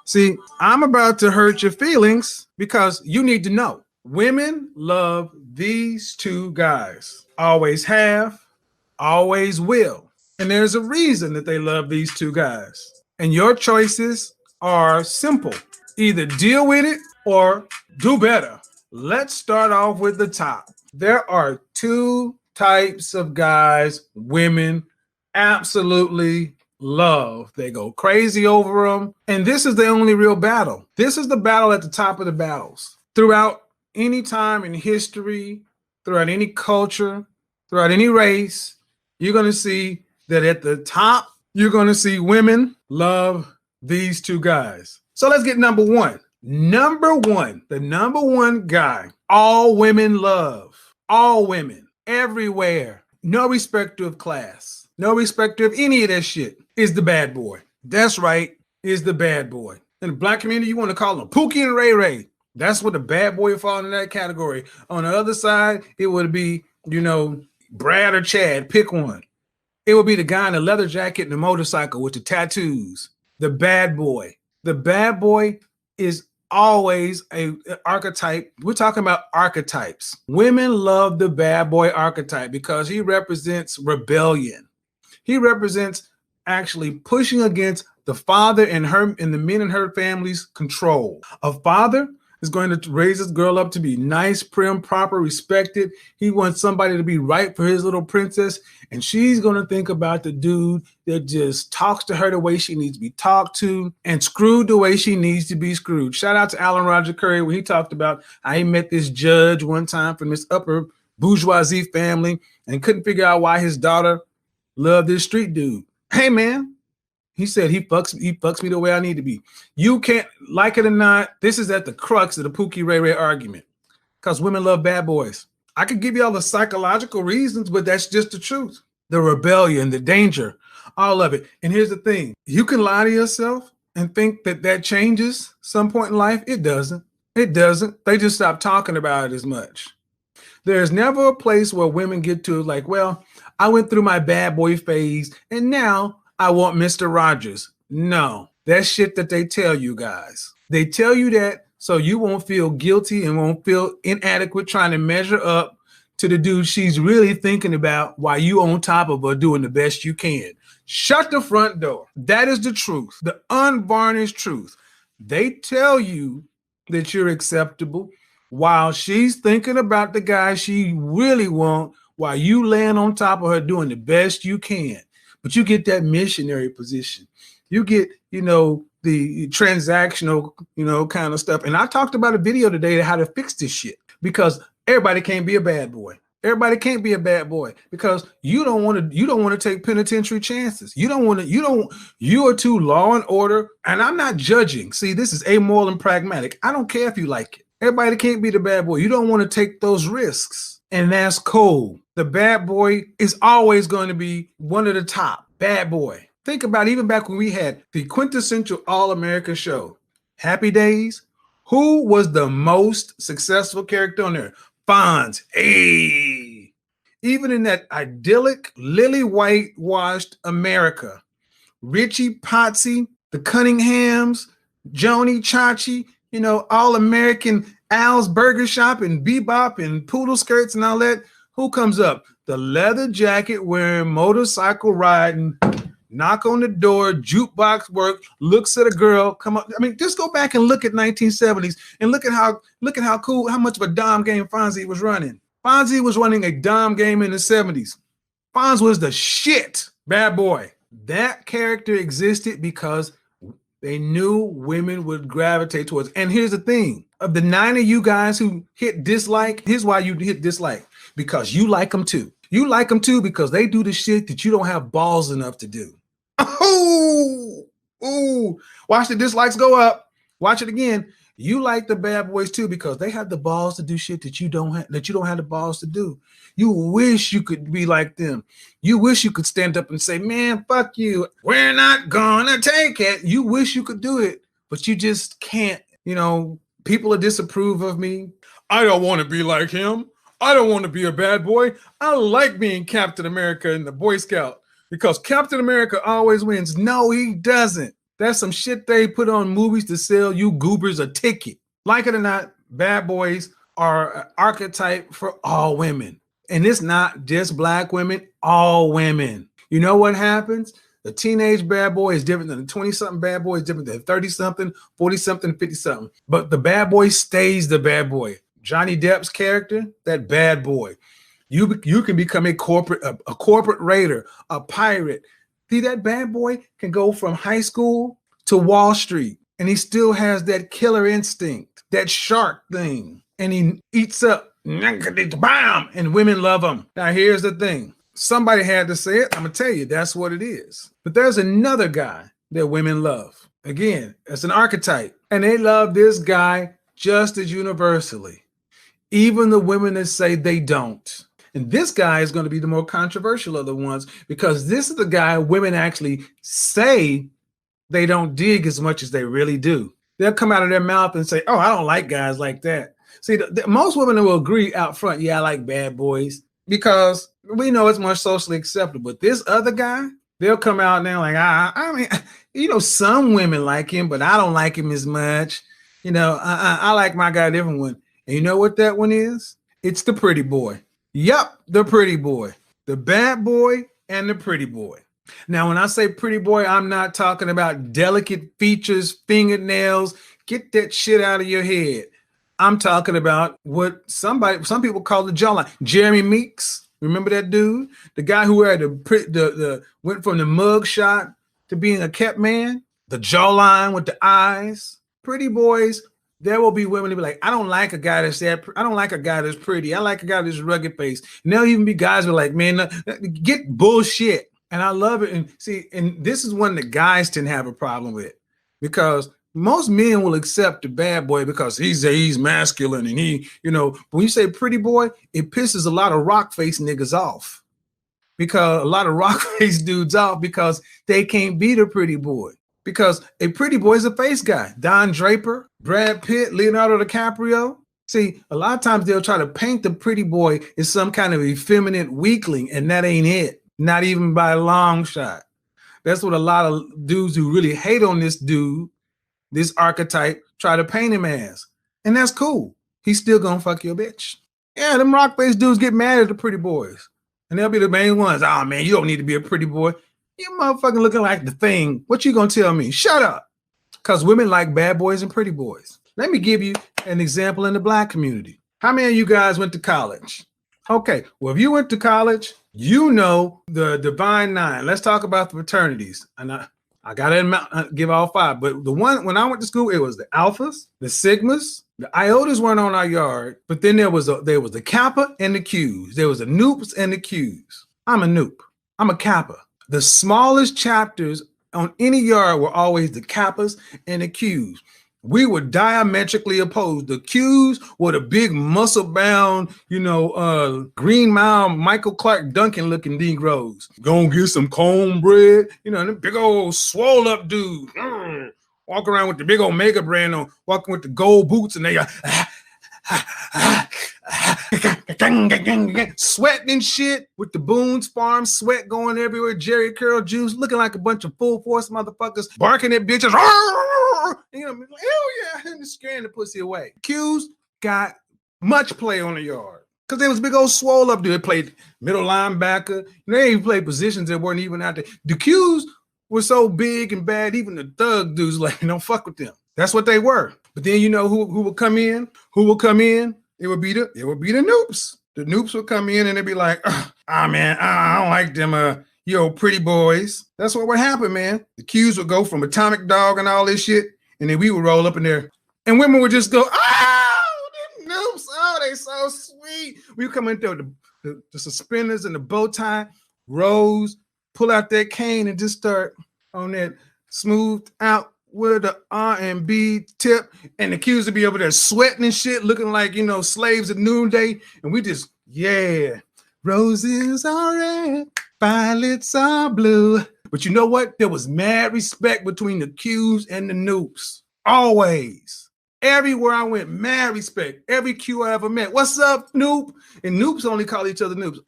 See, I'm about to hurt your feelings because you need to know. Women love these two guys. Always have, always will. And there's a reason that they love these two guys. And your choices are simple. Either deal with it or do better. Let's start off with the top. There are two types of guys women absolutely love. They go crazy over them. And this is the only real battle. This is the battle at the top of the battles. Throughout any time in history, throughout any culture, throughout any race, you're going to see that at the top, you're going to see women love these two guys. So let's get number one. Number one, the number one guy all women love. All women, everywhere, no respect of class, no respect of any of that shit, is the bad boy. That's right, is the bad boy. In the black community, you want to call them Pookie and Ray Ray. That's what the bad boy would fall in that category. On the other side, it would be, Brad or Chad, pick one. It would be the guy in the leather jacket and the motorcycle with the tattoos. The bad boy. The bad boy is always an archetype. We're talking about archetypes. Women love the bad boy archetype because he represents rebellion. He represents actually pushing against the father and the men in her family's control. A father is going to raise this girl up to be nice, prim, proper, respected. He wants somebody to be right for his little princess. And she's going to think about the dude that just talks to her the way she needs to be talked to and screwed the way she needs to be screwed. Shout out to Alan Roger Curry when he talked about how he met this judge one time from this upper bourgeoisie family and couldn't figure out why his daughter loved this street dude. Hey, man. He said he fucks me the way I need to be. You can't, like it or not, this is at the crux of the Pookie Ray Ray argument because women love bad boys. I could give you all the psychological reasons, but that's just the truth. The rebellion, the danger, all of it. And here's the thing. You can lie to yourself and think that changes some point in life. It doesn't. It doesn't. They just stop talking about it as much. There's never a place where women get to like, well, I went through my bad boy phase and now I want Mr. Rogers. No, that's shit that they tell you guys. They tell you that so you won't feel guilty and won't feel inadequate trying to measure up to the dude she's really thinking about while you on top of her doing the best you can. Shut the front door. That is the truth, the unvarnished truth. They tell you that you're acceptable while she's thinking about the guy she really wants while you laying on top of her doing the best you can. But you get that missionary position. You get, the transactional, kind of stuff. And I talked about a video today how to fix this shit because everybody can't be a bad boy. Everybody can't be a bad boy because you don't want to take penitentiary chances. You are too law and order. And I'm not judging. See, this is amoral and pragmatic. I don't care if you like it. Everybody can't be the bad boy. You don't want to take those risks. And that's cool. The bad boy is always going to be one of the top. Bad boy. Think about even back when we had the quintessential All-American show, Happy Days. Who was the most successful character on there? Fonz. Hey. Even in that idyllic, lily whitewashed America, Richie Potsy, the Cunninghams, Joni Chachi, All-American Al's Burger Shop and Bebop and Poodle Skirts and all that. Who comes up? The leather jacket wearing, motorcycle riding, knock on the door, jukebox work, looks at a girl, come up. I mean, just go back and look at 1970s and look at how cool, how much of a dom game Fonzie was running. Fonzie was running a dom game in the 70s. Fonz was the shit. Bad boy. That character existed because they knew women would gravitate towards. And here's the thing. Of the 9 of you guys who hit dislike, here's why you hit dislike. Because you like them too. You like them too because they do the shit that you don't have balls enough to do. Ooh. Watch the dislikes go up. Watch it again. You like the bad boys too because they have the balls to do shit that you don't have the balls to do. You wish you could be like them. You wish you could stand up and say, man, fuck you. We're not gonna take it. You wish you could do it, but you just can't. People will disapprove of me. I don't want to be like him. I don't want to be a bad boy. I like being Captain America in the Boy Scout because Captain America always wins. No, he doesn't. That's some shit they put on movies to sell you goobers a ticket. Like it or not, bad boys are an archetype for all women. And it's not just black women, all women. You know what happens? The teenage bad boy is different than the 20-something bad boy, is different than 30-something, 40-something, 50-something. But the bad boy stays the bad boy. Johnny Depp's character, that bad boy. You can become a corporate raider, a pirate. See, that bad boy can go from high school to Wall Street, and he still has that killer instinct, that shark thing, and he eats up, bam, and women love him. Now, here's the thing. Somebody had to say it. I'm going to tell you, that's what it is. But there's another guy that women love. Again, it's an archetype, and they love this guy just as universally. Even the women that say they don't. And this guy is going to be the more controversial of the ones, because this is the guy women actually say they don't dig as much as they really do. They'll come out of their mouth and say, oh, I don't like guys like that. See, most women will agree out front, yeah, I like bad boys, because we know it's more socially acceptable. But this other guy, they'll come out and they're like, I mean, you know, some women like him, but I don't like him as much. You know, I like my guy, a different one. And you know what that one is? It's the pretty boy. Yep, the pretty boy. The bad boy and the pretty boy. Now, when I say pretty boy, I'm not talking about delicate features, fingernails. Get that shit out of your head. I'm talking about what some people call the jawline. Jeremy Meeks, remember that dude? The guy who had the went from the mug shot to being a kept man? The jawline with the eyes. Pretty boys. There will be women that be like, I don't like a guy that's that. I don't like a guy that's pretty. I like a guy that's rugged face. And there'll even be guys who are like, man, get bullshit. And I love it. And see, and this is one that guys tend to have a problem with, because most men will accept the bad boy because he's masculine and he, you know, when you say pretty boy, it pisses a lot of rock face niggas off, because a lot of rock face dudes off because they can't be the pretty boy. Because a pretty boy is a face guy. Don Draper, Brad Pitt, Leonardo DiCaprio. See, a lot of times they'll try to paint the pretty boy as some kind of effeminate weakling, and that ain't it. Not even by a long shot. That's what a lot of dudes who really hate on this dude, this archetype, try to paint him as. And that's cool. He's still gonna fuck your bitch. Yeah, them rock face dudes get mad at the pretty boys. And they'll be the main ones. Oh man, you don't need to be a pretty boy. You motherfucking looking like the thing. What you gonna tell me? Shut up. Because women like bad boys and pretty boys. Let me give you an example in the black community. How many of you guys went to college? Okay, well, if you went to college, you know the Divine Nine. Let's talk about the fraternities. And I gotta give all five, but the one when I went to school, it was the Alphas, the Sigmas, the Iotas weren't on our yard, but then there was the Kappa and the Qs. There was the Noops and the Qs. I'm a Noop. I'm a Kappa. The smallest chapters on any yard were always the Kappas and the Qs. We were diametrically opposed. The Qs were the big muscle-bound, Green Mile, Michael Clark Duncan looking Negroes. Gonna get some cornbread, them big old swole-up dudes. Walk around with the big old Mega brand on, walking with the gold boots, and they got sweating and shit with the Boone's Farm sweat going everywhere. Jerry Curl juice, looking like a bunch of full force motherfuckers, barking at bitches. Hell yeah, and scaring the pussy away. Qs got much play on the yard because they was big old swole up dude. They played middle linebacker. They even played positions that weren't even out there. The Qs were so big and bad, even the thug dudes like, don't fuck with them. That's what they were. But then you know who would come in? Who will come in? It would be the Noops. The Noops would come in and they'd be like, man, I don't like them pretty boys. That's what would happen, man. The Qs would go from Atomic Dog and all this shit, and then we would roll up in there. And women would just go, the Noops, they so sweet. We would come in there with the suspenders and the bow tie, rose, pull out that cane and just start on that smooth out with the R&B tip, and the Qs would be over there sweating and shit, looking like, slaves at noonday. And we just, roses are red, violets are blue. But you know what? There was mad respect between the Qs and the Noops. Always. Everywhere I went, mad respect. Every Q I ever met. What's up, Noop? And Noops only call each other Noops.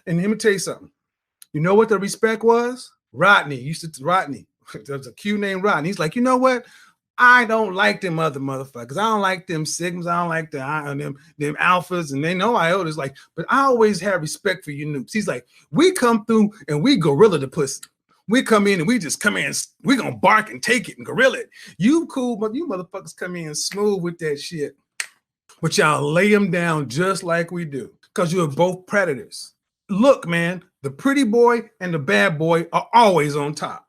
And let me tell you something. You know what the respect was? Rodney. There's a Q named Rod. He's like, you know what? I don't like them other motherfuckers. I don't like them Sigmas. I don't like them alphas. And they know Iotas. Like, but I always have respect for you noobs. He's like, we come through and we gorilla the pussy. We come in and we just come in. We gonna bark and take it and gorilla it. You cool, but you motherfuckers come in smooth with that shit. But y'all lay them down just like we do, because you're both predators. Look, man, the pretty boy and the bad boy are always on top.